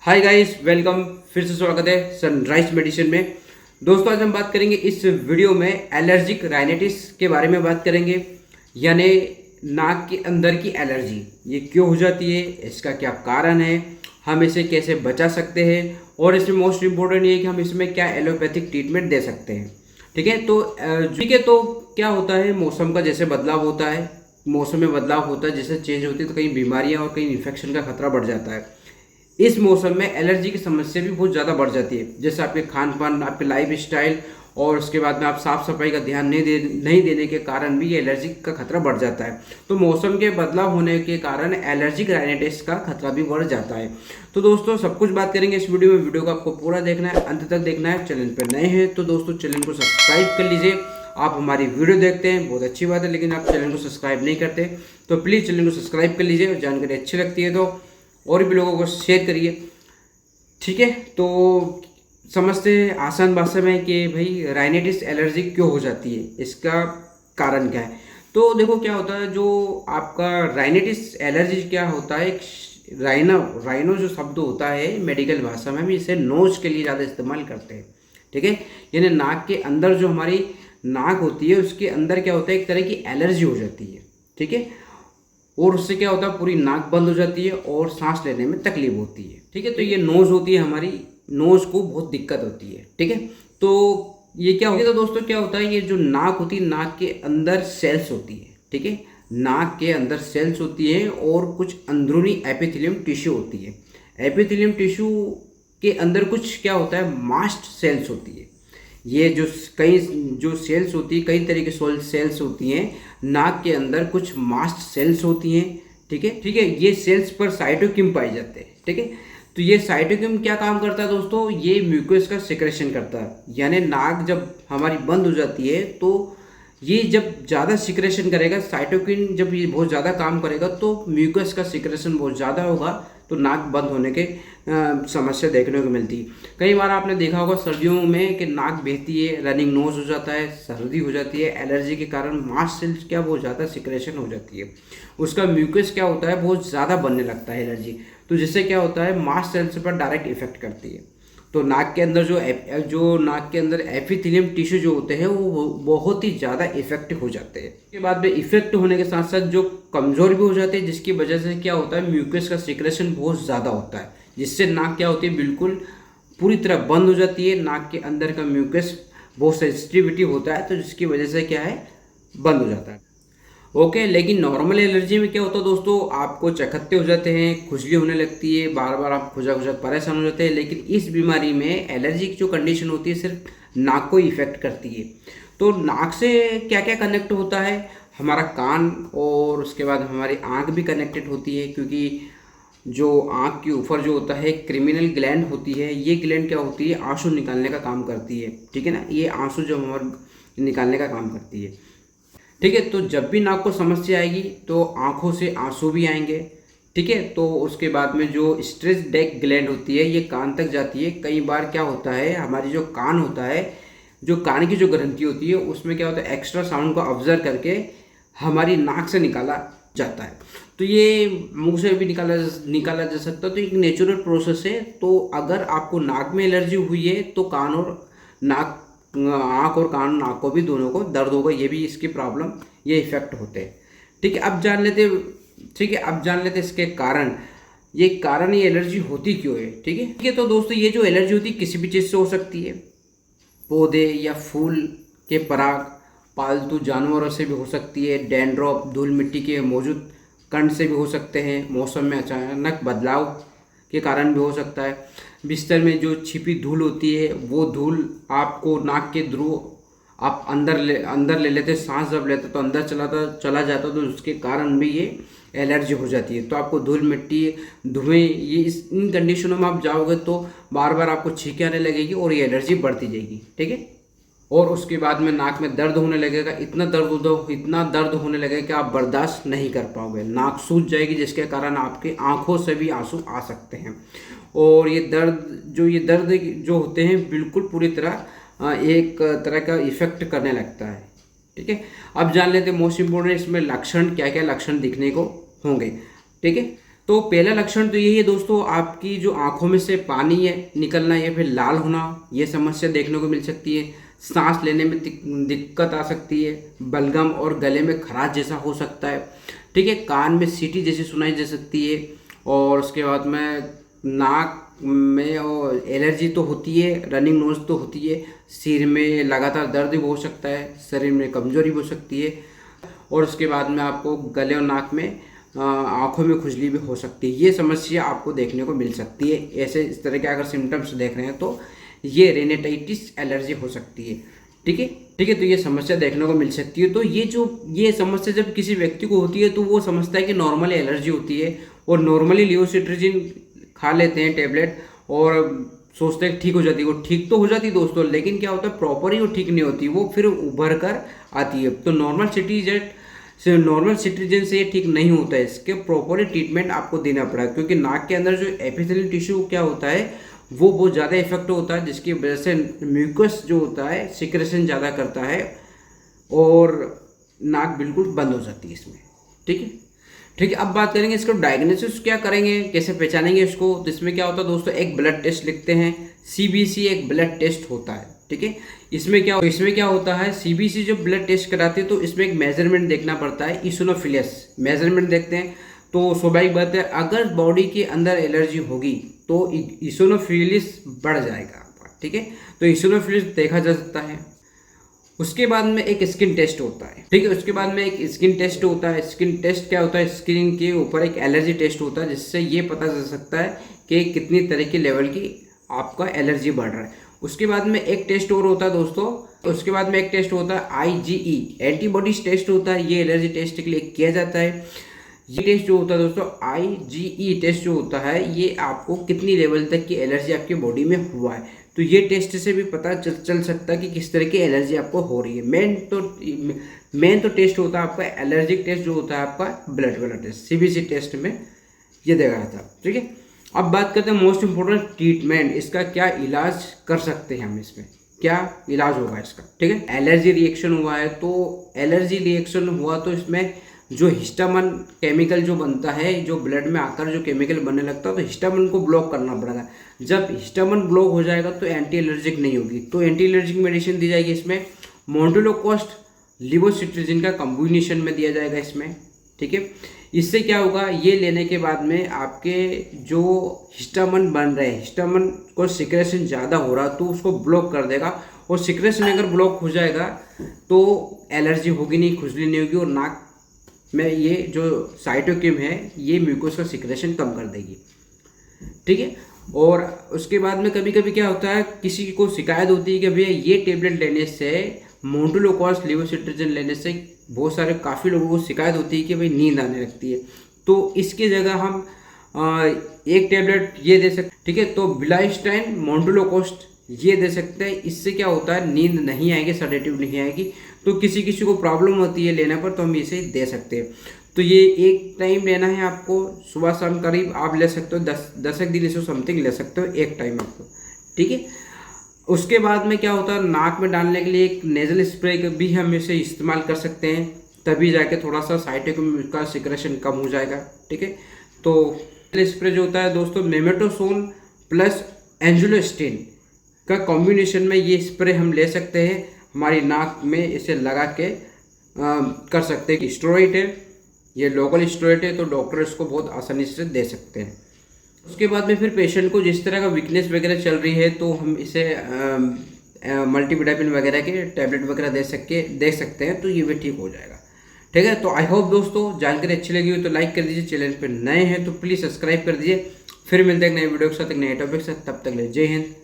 Hi guys, welcome. फिर से स्वागत है सनराइज मेडिसिन में। दोस्तों, आज हम बात करेंगे इस वीडियो में एलर्जिक राइनाइटिस के बारे में बात करेंगे, यानी नाक के अंदर की एलर्जी। ये क्यों हो जाती है, इसका क्या कारण है, हम इसे कैसे बचा सकते हैं और इसमें मोस्ट इम्पोर्टेंट ये है कि हम इसमें क्या एलोपैथिक ट्रीटमेंट दे सकते हैं। ठीक है, तो क्या होता है, मौसम का जैसे बदलाव होता है, मौसम में बदलाव होता है, जैसे चेंज होती है तो कहीं बीमारियां और कहीं इन्फेक्शन का खतरा बढ़ जाता है। इस मौसम में एलर्जी की समस्या भी बहुत ज़्यादा बढ़ जाती है, जैसे आपके खान पान, आपके लाइफ स्टाइल और उसके बाद में आप साफ सफाई का ध्यान नहीं देने के कारण भी ये एलर्जी का खतरा बढ़ जाता है। तो मौसम के बदलाव होने के कारण एलर्जिक राइनाइटिस का खतरा भी बढ़ जाता है। तो दोस्तों, सब कुछ बात करेंगे इस वीडियो में। वीडियो को आपको पूरा देखना है, अंत तक देखना है। चैनल पर नए हैं तो दोस्तों चैनल को सब्सक्राइब कर लीजिए। आप हमारी वीडियो देखते हैं, बहुत अच्छी बात है, लेकिन आप चैनल को सब्सक्राइब नहीं करते तो प्लीज़ चैनल को सब्सक्राइब कर लीजिए। और जानकारी अच्छी लगती है तो और भी लोगों को शेयर करिए। ठीक है, तो समझते हैं आसान भाषा में कि भाई राइनाइटिस एलर्जी क्यों हो जाती है, इसका कारण क्या है। तो देखो क्या होता है, जो आपका राइनाइटिस एलर्जी क्या होता है, एक राइनो जो शब्द होता है मेडिकल भाषा में, हम इसे नोज के लिए ज़्यादा इस्तेमाल करते हैं। ठीक है, यानी नाक के अंदर जो हमारी नाक होती है उसके अंदर क्या होता है, एक तरह की एलर्जी हो जाती है। ठीक है, और उससे क्या होता है, पूरी नाक बंद हो जाती है और सांस लेने में तकलीफ होती है। ठीक है, तो ये नोज होती है हमारी, नोज को बहुत दिक्कत होती है। ठीक है, तो ये क्या होता है, तो दोस्तों क्या होता है, ये जो नाक होती है, नाक के अंदर सेल्स होती है। ठीक है, नाक के अंदर सेल्स होती है और कुछ अंदरूनी एपिथेलियम टिश्यू होती है। एपिथेलियम टिश्यू के अंदर कुछ क्या होता है, मास्ट सेल्स होती है। ये जो सेल्स होती है, कई तरह की सेल्स होती हैं नाक के अंदर। कुछ मास्ट सेल्स होती हैं। ठीक है, ये सेल्स पर साइटोकिन पाए जाते हैं। ठीक है, तो ये साइटोकिन क्या काम करता है दोस्तों, ये म्यूकस का सिक्रेशन करता है। यानी नाक जब हमारी बंद हो जाती है तो ये जब ज़्यादा सिक्रेशन करेगा, साइटोकिन जब ये बहुत ज़्यादा काम करेगा तो म्यूकस का सिक्रेशन बहुत ज़्यादा होगा, तो नाक बंद होने के समस्या देखने को मिलती है। कई बार आपने देखा होगा सर्दियों में कि नाक बहती है, रनिंग नोज हो जाता है, सर्दी हो जाती है, एलर्जी के कारण मास्ट सेल्स क्या बहुत ज़्यादा सिक्रेशन हो जाती है, उसका म्यूकस क्या होता है बहुत ज़्यादा बनने लगता है एलर्जी। तो जिससे क्या होता है, मास्ट सेल्स पर डायरेक्ट इफेक्ट करती है। तो नाक के अंदर जो नाक के अंदर एपिथेलियम टिश्यू जो होते हैं वो बहुत ही ज़्यादा इफेक्ट हो जाते हैं। उसके बाद में इफेक्ट होने के साथ साथ जो कमज़ोर भी हो जाते हैं, जिसकी वजह से क्या होता है, म्यूकस का सिक्रेशन बहुत ज़्यादा होता है, जिससे नाक क्या होती है, बिल्कुल पूरी तरह बंद हो जाती है। नाक के अंदर का म्यूकस बहुत सेंसिटिविटी होता है, तो जिसकी वजह से क्या है, बंद हो जाता है। ओके, लेकिन नॉर्मल एलर्जी में क्या होता है दोस्तों, आपको चखत्ते हो जाते हैं, खुजली होने लगती है, बार बार आप खुजा खुजा परेशान हो जाते हैं। लेकिन इस बीमारी में एलर्जी की जो कंडीशन होती है सिर्फ नाक को इफेक्ट करती है। तो नाक से क्या क्या कनेक्ट होता है, हमारा कान और उसके बाद हमारी आँख भी कनेक्टेड होती है, क्योंकि जो आँख के ऊपर जो होता है क्रिमिनल ग्लैंड होती है, ये ग्लैंड क्या होती है, आंसू निकालने का काम करती है। ठीक है ना, ये आंसू जो हमारे निकालने का काम करती है। ठीक है, तो जब भी नाक को समस्या आएगी तो आंखों से आंसू भी आएंगे। ठीक है, तो उसके बाद में जो स्ट्रेस डेक ग्लैंड होती है ये कान तक जाती है। कई बार क्या होता है, हमारी जो कान होता है, जो कान की जो ग्रंथि होती है उसमें क्या होता है, एक्स्ट्रा साउंड को ऑब्जर्व करके हमारी नाक से निकाला जाता है। तो ये मुंह से भी निकाला जा सकता है, तो एक नेचुरल प्रोसेस है। तो अगर आपको नाक में एलर्जी हुई है तो कान और नाक, आँख और कान, नाक को भी दोनों को दर्द होगा, ये भी इसकी प्रॉब्लम, ये इफेक्ट होते हैं। ठीक है, अब जान लेते इसके कारण, ये एलर्जी होती क्यों है। ठीक है, तो दोस्तों ये जो एलर्जी होती है किसी भी चीज़ से हो सकती है, पौधे या फूल के पराग, पालतू जानवरों से भी हो सकती है, डैंड्रॉप, धूल मिट्टी के मौजूद कण से भी हो सकते हैं, मौसम में अचानक बदलाव के कारण भी हो सकता है, बिस्तर में जो छिपी धूल होती है वो धूल आपको नाक के ध्रुव आप अंदर ले लेते, सांस जब लेते तो अंदर चला जाता, तो उसके कारण भी ये एलर्जी हो जाती है। तो आपको धूल मिट्टी, धुएं, ये इन कंडीशनों में आप जाओगे तो बार बार आपको छींकें आने लगेगी और ये एलर्जी बढ़ती जाएगी। ठीक है, और उसके बाद में नाक में दर्द होने लगेगा, इतना दर्द होने लगेगा कि आप बर्दाश्त नहीं कर पाओगे, नाक सूज जाएगी, जिसके कारण आपकी आंखों से भी आंसू आ सकते हैं। और ये दर्द जो होते हैं बिल्कुल पूरी तरह एक तरह का इफेक्ट करने लगता है। ठीक है, अब जान लेते हैं मोस्ट इम्पोर्टेंट इसमें लक्षण, क्या क्या लक्षण दिखने को होंगे। ठीक है, तो पहला लक्षण तो यही है दोस्तों, आपकी जो आंखों में से पानी है निकलना या फिर लाल होना, ये समस्या देखने को मिल सकती है। सांस लेने में दिक्कत आ सकती है, बलगम और गले में खराश जैसा हो सकता है, ठीक है। कान में सीटी जैसी सुनाई दे सकती है, और उसके बाद में नाक में और एलर्जी तो होती है, रनिंग नोज तो होती है, सिर में लगातार दर्द भी हो सकता है, शरीर में कमजोरी भी हो सकती है, और उसके बाद में आपको गले और नाक में आंखों में खुजली भी हो सकती है। ये समस्या आपको देखने को मिल सकती है। ऐसे इस तरह के अगर सिम्टम्स देख रहे हैं तो ये रेनिटाइटिस एलर्जी हो सकती है, ठीक है, ठीक है। तो ये समस्या देखने को मिल सकती है। तो ये समस्या जब किसी व्यक्ति को होती है तो वो समझता है कि नॉर्मली एलर्जी होती है, और नॉर्मली लिवोसिट्रिजिन खा लेते हैं टैबलेट, और सोचते हैं ठीक हो जाती है। वो ठीक तो हो जाती है दोस्तों, लेकिन क्या होता है, प्रॉपर ही वो ठीक नहीं होती, वो फिर उभर कर आती है। तो नॉर्मल सिटीजन से ये ठीक नहीं होता है, इसके प्रॉपर ट्रीटमेंट आपको देना पड़ा, क्योंकि नाक के अंदर जो एपिथेलियल टिश्यू क्या होता है वो बहुत ज़्यादा इफेक्ट होता है, जिसकी वजह से म्यूकस जो होता है सिक्रेशन ज़्यादा करता है, और नाक बिल्कुल बंद हो जाती है इसमें, ठीक है, ठीक है। अब बात करेंगे इसका डायग्नोसिस क्या करेंगे, कैसे पहचानेंगे इसको। तो इसमें क्या होता है दोस्तों, एक ब्लड टेस्ट लिखते हैं, सीबीसी एक ब्लड टेस्ट होता है, ठीक है। इसमें क्या होता है, सीबीसी जो ब्लड टेस्ट कराते हैं तो इसमें एक मेजरमेंट देखना पड़ता है, इसिनोफिलियस मेजरमेंट देखते हैं। तो स्वाभाविक बात है, अगर बॉडी के अंदर एलर्जी होगी तो इसिनोफिलियस बढ़ जाएगा आपका, ठीक है। तो इसिनोफिलियस देखा जा सकता है। उसके बाद में एक स्किन टेस्ट होता है, ठीक है। उसके बाद में एक स्किन टेस्ट होता है। स्किन टेस्ट क्या होता है, स्किन के ऊपर एक एलर्जी टेस्ट होता है, जिससे ये पता चल सकता है कि कितनी तरह की लेवल की आपका एलर्जी बढ़ रहा है। उसके बाद में एक टेस्ट और होता है दोस्तों, उसके बाद में एक टेस्ट होता है IgE एंटीबॉडीज टेस्ट होता है, ये एलर्जी टेस्ट के लिए किया जाता है। ये टेस्ट जो होता है दोस्तों, IgE टेस्ट जो होता है, ये आपको कितनी लेवल तक की एलर्जी आपकी बॉडी में हुआ है, तो ये टेस्ट से भी पता चल सकता है कि किस तरह की एलर्जी आपको हो रही है। मेन तो टेस्ट होता है आपका एलर्जिक टेस्ट जो होता है आपका ब्लड टेस्ट, सीबीसी टेस्ट में ये देखा जाता है, ठीक है। अब बात करते हैं मोस्ट इम्पोर्टेंट ट्रीटमेंट, इसका क्या इलाज कर सकते हैं हम, इसमें क्या इलाज होगा इसका, ठीक है। एलर्जी रिएक्शन हुआ है तो इसमें जो हिस्टामिन केमिकल जो बनता है, जो ब्लड में आकर जो केमिकल बनने लगता है, तो हिस्टामिन को ब्लॉक करना पड़ेगा। जब हिस्टामिन ब्लॉक हो जाएगा तो एंटी एलर्जिक नहीं होगी, तो एंटी एलर्जिक मेडिसिन दी जाएगी। इसमें मोंटेलोकोस्ट लिवोसिट्रिजिन का कॉम्बिनेशन में दिया जाएगा इसमें, ठीक है। इससे क्या होगा, ये लेने के बाद में आपके जो हिस्टामिन बन रहे हैं, हिस्टामिन को सिक्रेशन ज़्यादा हो रहा तो उसको ब्लॉक कर देगा, और सिक्रेशन अगर ब्लॉक हो जाएगा तो एलर्जी होगी नहीं, खुजली नहीं होगी, और नाक में ये जो साइटोकिन है ये म्यूकोस का सिक्रेशन कम कर देगी, ठीक है। और उसके बाद में कभी कभी क्या होता है, किसी को शिकायत होती है कि भैया ये टेबलेट लेने से, मोंटेलोकोस्ट लिवोसिट्रिजिन लेने से बहुत सारे काफ़ी लोगों को शिकायत होती है कि भाई नींद आने लगती है, तो इसकी जगह हम एक टेबलेट ये दे सकते, ठीक है। तो बिलाइस्टाइन मोंटेलोकोस्ट ये दे सकते हैं। इससे क्या होता है, नींद नहीं आएगी, सेडेटिव नहीं आएगी। तो किसी को प्रॉब्लम होती है लेने पर तो हम इसे दे सकते हैं। तो ये एक टाइम लेना है आपको, सुबह शाम करीब आप ले सकते हो, 10 दिन इसे समथिंग ले सकते हो एक टाइम आपको, ठीक है। उसके बाद में क्या होता है, नाक में डालने के लिए एक नेजल स्प्रे भी हम इसे इस्तेमाल कर सकते हैं, तभी जाके थोड़ा सा साइटोकिन का सिक्रेशन कम हो जाएगा, ठीक है। तो स्प्रे जो होता है दोस्तों, मेमेटोसोन प्लस एंजुलोस्टिन का कॉम्बिनेशन में ये स्प्रे हम ले सकते हैं, हमारी नाक में इसे लगा के कर सकते हैं। स्टेरॉइड है, ये लोकल स्टेरॉइड है, तो डॉक्टर इसको बहुत आसानी से दे सकते हैं। उसके बाद में फिर पेशेंट को जिस तरह का वीकनेस वगैरह चल रही है तो हम इसे मल्टीविटामिन वगैरह के टैबलेट वगैरह दे सकते हैं, तो ये भी ठीक हो जाएगा, ठीक है। तो आई होप दोस्तों जानकारी अच्छी लगी हो तो लाइक कर दीजिए, चैनल पर नए हैं तो प्लीज़ सब्सक्राइब कर दीजिए। फिर मिलते हैं नए वीडियो के साथ, एक नए टॉपिक के साथ, तब तक ले जय हिंद।